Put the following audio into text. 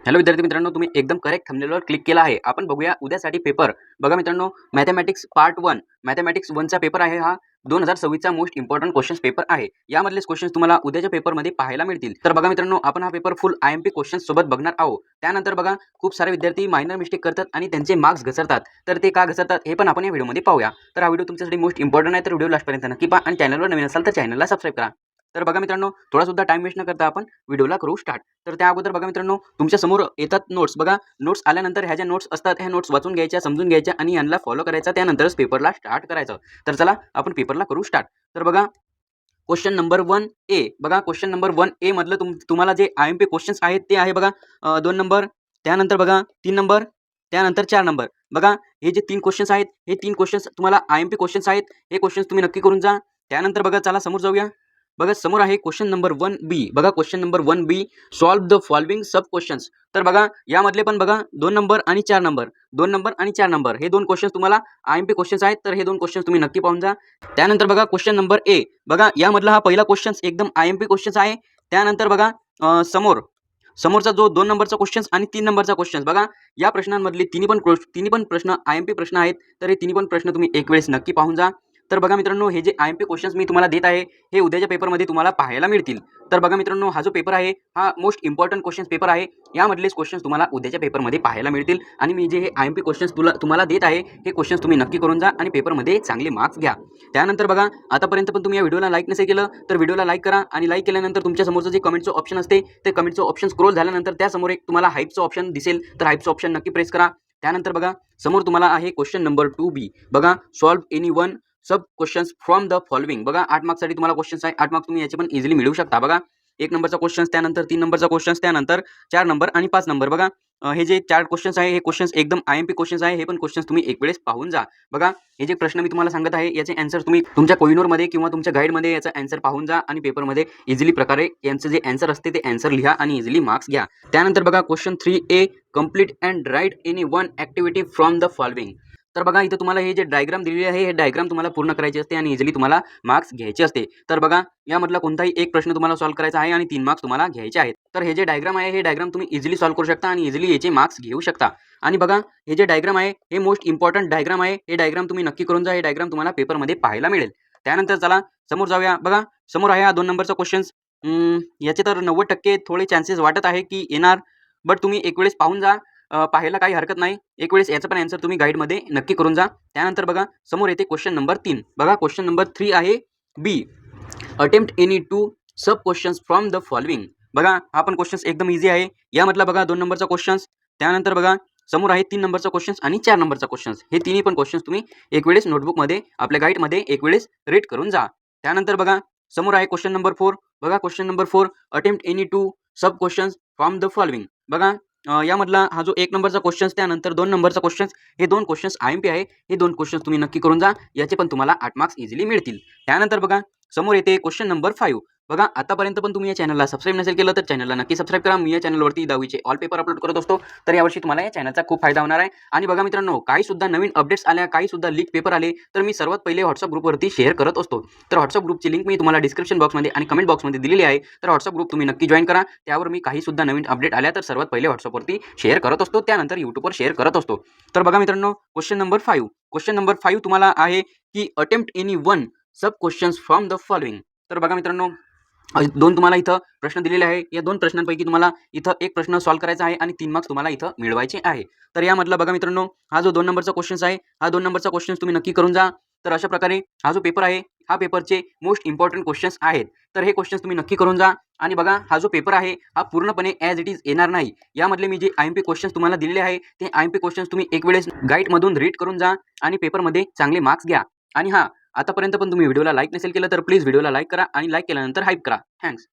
Hello विद्यार्थी मित्रांनो, तुम्ही एकदम करेक्ट थंबनेलवर क्लिक केला आहे. आपण बघूया उद्यासाठी पेपर. बघा मित्रांनो, मॅथेमॅटिक्स पार्ट 1 मॅथेमॅटिक्स 1चा पेपर आहे. हा 2026चा मोस्ट इम्पॉर्टंट क्वेश्चन्स पेपर आहे. यामधलेच क्वेश्चन्स तुम्हाला उद्याच्या पेपरमध्ये पाहायला मिळतील. तर बघा मित्रांनो, आपण हा पेपर फुल आयएमपी क्वेश्चन्स सोबत बघणार आहोत. त्यानंतर बघा, खूप सारे विद्यार्थी मायनर मिस्टेक करतात आणि त्यांचे मार्क्स घसरतात. तर ते का घसरतात हे पण आपण या व्हिडिओमध्ये पाहूया. तर हा व्हिडिओ तुमच्यासाठी मोस्ट इम्पॉर्टंट आहे. तर व्हिडिओ लास्टपर्यंत नक्की पहा आणि चॅनलवर नवीन असाल तर चॅनलला सबस्क्राईब करा. तर बघा मित्रांनो, थोडा सुद्धा टाइम वेस्ट न करता आपण व्हिडिओला करू स्टार्ट. तर त्या अगोदर बघा मित्रांनो, तुमच्या समोर येतात नोट्स. बघा, नोट्स आल्यानंतर ह्या ज्या नोट्स असतात ह्या नोट्स वाचून घ्यायच्या, समजून घ्यायच्या आणि यांना फॉलो करायचा. त्यानंतरच पेपरला स्टार्ट करायचं. तर चला आपण पेपरला करू स्टार्ट. तर बघा, क्वेश्चन नंबर 1A. बघा, क्वेश्चन नंबर 1A मधलं तुम्हाला जे आयएमपी क्वेश्चन्स आहेत ते आहे बघा 2 नंबर, त्यानंतर बघा 3 नंबर, त्यानंतर 4 नंबर. बघा, हे जे 3 क्वेश्चन्स आहेत हे 3 क्वेश्चन्स तुम्हाला आयएमपी क्वेश्चन्स आहेत. हे क्वेश्चन्स तुम्ही नक्की करून जा. त्यानंतर बघा, चला समोर जाऊया. बघा, समोर आहे क्वेश्चन नंबर 1B. बघा, question number 1B, solve the following sub questions. तर बघा, यामधले पण बघा 2 नंबर आणि 4 नंबर, 2 नंबर आणि 4 नंबर हे 2 क्वेश्चन्स तुम्हाला आयएमपी क्वेश्चन्स आहेत. तर हे 2 क्वेश्चन्स तुम्ही नक्की पाहून जा. त्यानंतर बघा क्वेश्चन नंबर ए. बघा, यामधला हा पहिला क्वेश्चन्स एकदम आयएमपी क्वेश्चन्स आहे. त्यानंतर बघा समोरचा जो 2 नंबरचा क्वेश्चन्स आणि 3 नंबरचा क्वेश्चन्स. बघा, या प्रश्नांमधले तिन्ही पण प्रश्न आयएमपी प्रश्न आहेत. तर हे तिन्ही पण प्रश्न तुम्ही एक वेळेस नक्की पाहून जा. तर बघा मित्रांनो, हे जे आयएमपी क्वेश्चन्स मी तुम्हाला देत आहे हे उद्याच्या पेपरमध्ये तुम्हाला पाहायला मिळतील. तर बघा मित्रांनो, हा जो पेपर आहे हा मोस्ट इम्पॉर्टंट क्वेश्चन्स पेपर आहे. यामधलेच क्वेश्चन्स तुम्हाला उद्याच्या पेपरमध्ये पाहायला मिळतील. आणि मी जे हे आयएमपी क्वेश्चन्स तुम्हाला देत आहे हे क्वेश्चन्स तुम्ही नक्की करून जा आणि पेपरमध्ये चांगले मार्क्स घ्या. त्यानंतर बघा, आतापर्यंत पण तुम्ही या व्हिडिओला लाईक नसेल केलं तर व्हिडिओला लाईक करा. आणि लाईक केल्यानंतर तुमच्या समोरचं जे कमेंटचं ऑप्शन असते ते कमेंटचं ऑप्शन स्क्रोल झाल्यानंतर त्यासमोर एक तुम्हाला हाईपचं ऑप्शन दिसेल. तर हाईपचं ऑप्शन नक्की प्रेस करा. त्यानंतर बघा, समोर तुम्हाला आहे क्वेश्चन नंबर 2B. बघा, solve any one sub questions from the following. बघा, 8 मार्क्ससाठी तुम्हाला क्वेश्चन्स आहे. 8 मार्क्स तुम्ही याचे पण इझिली मिळवू शकता. बघा, 1 नंबरचा क्वेश्चन्स, त्यानंतर 3 नंबरचा क्वेश्चन्स, त्यानंतर 4 नंबर आणि 5 नंबर. बघा, हे जे 4 क्वेश्चन्स आहे हे क्वेश्चन्स एकदम आयएमपी क्वेश्चन्स आहे. हे पण क्वेश्चन्स तुम्ही एक वेळेस पाहून जा. बघा, हे जे प्रश्न मी तुम्हाला सांगत आहे याचे आन्सर तुम्ही तुमच्या कोइनोरमध्ये किंवा तुमच्या गाईडमध्ये याचा आन्सर पाहून जा आणि पेपरमध्ये इझिली प्रकारे यांचं जे आन्सर असते ते आन्सर लिहा आणि इझिली मार्क्स घ्या. त्यानंतर बघा, question 3A, complete and write any one activity from the following. तर बघा, इथं तुम्हाला हे जे डायग्राम दिलेली आहे हे डायग्राम तुम्हाला पूर्ण करायची असते आणि इझिली तुम्हाला मार्क्स घ्यायचे असते. तर बघा, यामधला कोणताही एक प्रश्न तुम्हाला सॉल्व्ह करायचा आहे आणि 3 मार्क्स तुम्हाला घ्यायचे आहेत. तर हे जे डायग्राम आहे हे डायग्राम तुम्ही इझिली सॉल्व्ह करू शकता आणि इझिली याचे मार्क्स घेऊ शकता. आणि बघा, हे जे डायग्राम आहे हे मोस्ट इम्पॉर्टंट डायग्राम आहे. हे डायग्राम तुम्ही नक्की करून जा. हे डायग्राम तुम्हाला पेपरमध्ये पाहायला मिळेल. त्यानंतर चला समोर जाऊया. बघा, समोर आहे हा 2 नंबरचा क्वेश्चन्स. याचे तर 90% थोडे चान्सेस वाटत आहे की येणार, बट तुम्ही एक वेळेस पाहून जा. पाहायला काही हरकत नाही. एक वेळेस याचं पण आन्सर तुम्ही गाईडमध्ये नक्की करून जा. त्यानंतर बघा, समोर येते क्वेश्चन नंबर 3. बघा, क्वेश्चन नंबर 3 आहे B, attempt any 2 sub questions from the following. बघा, हा पण क्वेश्चन्स एकदम इझी आहे. यामधला बघा 2 नंबरचा क्वेश्चन्स, त्यानंतर बघा समोर आहे 3 नंबरचा क्वेश्चन्स आणि 4 नंबरचा क्वेश्चन्स. हे तिन्ही पण क्वेश्चन्स तुम्ही एक वेळेस नोटबुकमध्ये आपल्या गाईडमध्ये एक वेळेस रीड करून जा. त्यानंतर बघा, समोर आहे क्वेश्चन नंबर 4. बघा, question number 4, attempt any 2 sub questions from the following. बघा, यामधला हा जो 1 नंबरचा क्वेश्चन्स, त्यानंतर 2 नंबरचा क्वेश्चन्स, हे 2 क्वेश्चन्स आयएमपी आहे. हे 2 क्वेश्चन्स तुम्ही नक्की करून जा. याचे पण तुम्हाला 8 मार्क्स इझिली मिळतील. त्यानंतर बघा, समोर येते क्वेश्चन नंबर 5. बघा, आतापर्यंत पण तुम्ही या चॅनलला सबस्क्राईब नसेल केलं तर चॅनलला नक्की सबस्क्राईब करा. मी या चॅनलवरती 10वीचे ऑल पेपर अपलोड करत असतो. तर यावर्षी तुम्हाला या चॅनलचा खूप फायदा होणार आहे. आणि बघा मित्रांनो, काही सुद्धा नवीन अपडेट्स आल्या, काही सुद्धा लीक पेपर आले तर मी सर्वात पहिले व्हॉट्सअप ग्रुपवरती शेअर करत असतो. तर व्हॉट्सअप ग्रुपची लिंक मी तुम्हाला डिस्क्रिप्शन बॉक्समध्ये आणि कमेंट बॉक्समध्ये दिलेली आहे. तर व्हॉट्सअप ग्रुप तुम्ही नक्की जॉईन करा. त्यावर मी काही सुद्धा नवीन अपडेट आल्या तर सर्वात पहिले व्हॉट्सअपवरती शेअर करत असतो. त्यानंतर यूट्यूबवर शेअर करत असतो. तर बघा मित्रांनो, क्वेश्चन नंबर 5. क्वेश्चन नंबर 5 तुम्हाला आहे की attempt any one sub questions from the following. तर बघा मित्रांनो, 2 तुम्हाला इथं प्रश्न दिलेले आहे. या 2 प्रश्नांपैकी तुम्हाला इथं एक प्रश्न सॉल्व्ह करायचा आहे आणि 3 मार्क्स तुम्हाला इथं मिळवायचे आहे. तर यामधला बघा मित्रांनो, हा जो 2 नंबरचा क्वेश्चन्स आहे हा 2 नंबरचा क्वेश्चन्स तुम्ही नक्की करून जा. तर अशा प्रकारे हा जो पेपर आहे हा पेपरचे मोस्ट इम्पॉर्टंट क्वेश्चन्स आहेत. तर हे क्वेश्चन्स तुम्ही नक्की करून जा. आणि बघा, हा जो पेपर आहे हा पूर्णपणे ॲज इट इज येणार नाही. यामधले मी जे आयएमपी क्वेश्चन्स तुम्हाला दिलेले आहे ते आयएमपी क्वेश्चन्स तुम्ही एक वेळेस गाईडमधून रीड करून जा आणि पेपरमध्ये चांगले मार्क्स घ्या. आणि आतापर्यंत पण तुम्ही व्हिडिओला लाईक नसेल केलं तर प्लीज व्हिडिओला लाईक करा आणि लाईक केल्यानंतर हाईप करा. थँक्स.